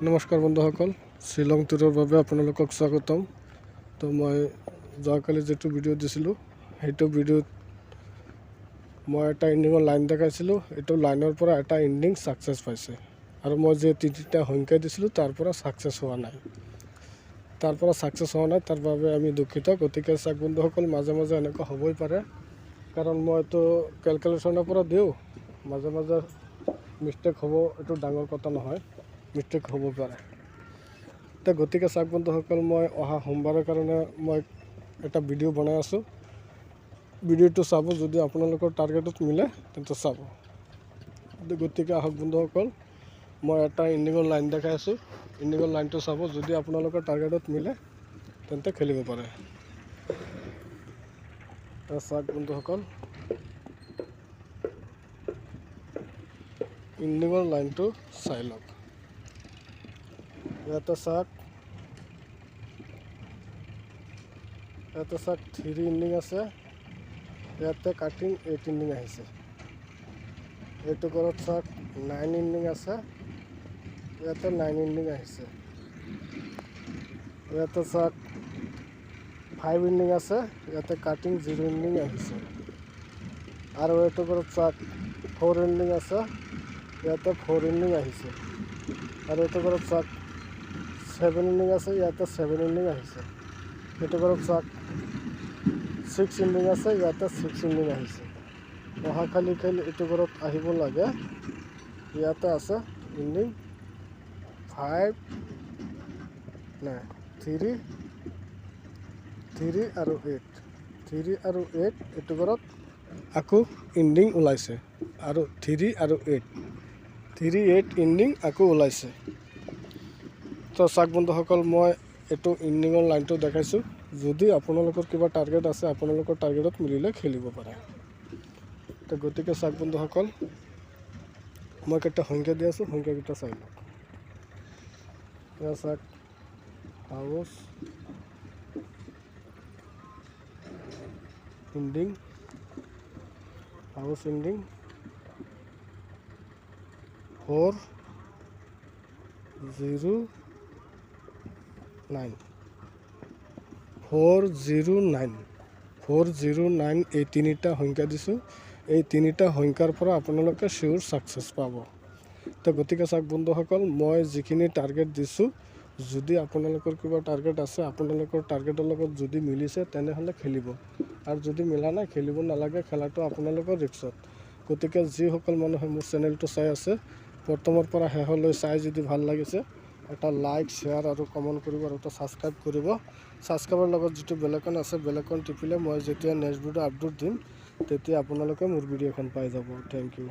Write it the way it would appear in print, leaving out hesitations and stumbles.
নমস্কাৰ বন্ধুসকল, শ্বিলং ট্যুৰৰ বাবে আপোনালোকক স্বাগতম। তো মই যোৱাকালি যিটো ভিডিঅ' দিছিলোঁ সেইটো ভিডিঅ'ত মই এটা এণ্ডিঙৰ লাইন দেখাইছিলোঁ। এইটো লাইনৰ পৰা এটা এণ্ডিং ছাকচেছ পাইছে আৰু মই যে তিনিটা সংখ্যা দিছিলোঁ তাৰ পৰা ছাকচেছ হোৱা নাই। তাৰ বাবে আমি দুখিত। গতিকে চাওক বন্ধুসকল, মাজে মাজে এনেকুৱা হ'বই পাৰে, কাৰণ মই এইটো কেলকুলেশ্যনৰ পৰা দিওঁ, মাজে মাজে মিষ্টেক হ'ব, এইটো ডাঙৰ কথা নহয়, মিষ্টেক হ'ব পাৰে। তো গতিকে চাওক বন্ধুসকল, মই অহা সোমবাৰৰ কাৰণে মই এটা ভিডিঅ' বনাই আছোঁ। ভিডিঅ'টো চাব, যদি আপোনালোকৰ টাৰ্গেটত মিলে তেন্তে চাব। গতিকে আহক বন্ধুসকল, মই এটা এণ্ডিঙৰ লাইন দেখাই আছোঁ। এণ্ডিঙৰ লাইনটো চাব, যদি আপোনালোকৰ টাৰ্গেটত মিলে তেন্তে খেলিব পাৰে। চাওক বন্ধুসকল, এণ্ডিঙৰ লাইনটো চাই লওক। ইয়াতে চাওক 3 এণ্ডিং আছে, ইয়াতে কাটিং 8 এণ্ডিং আহিছে। এইটো ঘৰত চাওক 9 এণ্ডিং আছে, ইয়াতে 9 এণ্ডিং আহিছে। ইয়াতে চাওক 5 এণ্ডিং আছে, ইয়াতে কাটিং 0 এণ্ডিং আহিছে। আৰু এইটো ঘৰত চাওক 4 এণ্ডিং আছে, ইয়াতে 4 এণ্ডিং আহিছে। আৰু এইটো ঘৰত চাওক 7 এণ্ডিং আছে, ইয়াতে 7 এণ্ডিং আহিছে। এইটো ঘৰত চাওক 6 এণ্ডিং আছে, ইয়াতে 6 এণ্ডিং আহিছে। অহাকালি খেলি এইটো ঘৰত আহিব লাগে, ইয়াতে আছে এণ্ডিং 3 আৰু 8। 3 আৰু 8 এইটো ঘৰত আকৌ এণ্ডিং ওলাইছে, আৰু 3 আৰু 8 এণ্ডিং আকৌ ওলাইছে। তো চাওক বন্ধুসকল, মই এইটো এণ্ডিঙৰ লাইনটো দেখাইছোঁ। যদি আপোনালোকৰ কিবা টাৰ্গেট আছে, আপোনালোকৰ টাৰ্গেটত মিলিলে খেলিব পাৰে। তো গতিকে চাওক বন্ধুসকল, মই কেইটা সংখ্যা দি আছোঁ, সংখ্যাকেইটা চাই লওক। চাওক হাউচ এণ্ডিং 409 এই তিনিটা সংখ্যা দিছোঁ। এই তিনিটা সংখ্যাৰ পৰা আপোনালোকে চিয়'ৰ ছাকচেছ পাব। তো গতিকে চাওক বন্ধুসকল, মই যিখিনি টাৰ্গেট দিছোঁ, যদি আপোনালোকৰ কিবা টাৰ্গেট আছে, আপোনালোকৰ টাৰ্গেটৰ লগত যদি মিলিছে তেনেহ'লে খেলিব, আৰু যদি মিলা নাই খেলিব নালাগে। খেলাটো আপোনালোকৰ ৰিক্সত। গতিকে যিসকল মানুহে মোৰ চেনেলটো চাই আছে, প্ৰথমৰ পৰা শেষলৈ চাই যদি ভাল লাগিছে, এটা লাইক, শ্বেয়াৰ আৰু কমেণ্ট কৰিব, আৰু এটা ছাবস্ক্ৰাইব কৰিব। ছাবস্ক্ৰাইবৰ লগত যিটো বেলেকন আছে, বেলেকন টিপিলে মই যেতিয়া নেক্সট ভিডিঅ' আপলোড দিম, তেতিয়া আপোনালোকে মোৰ ভিডিঅ'খন পাই যাব। Thank U.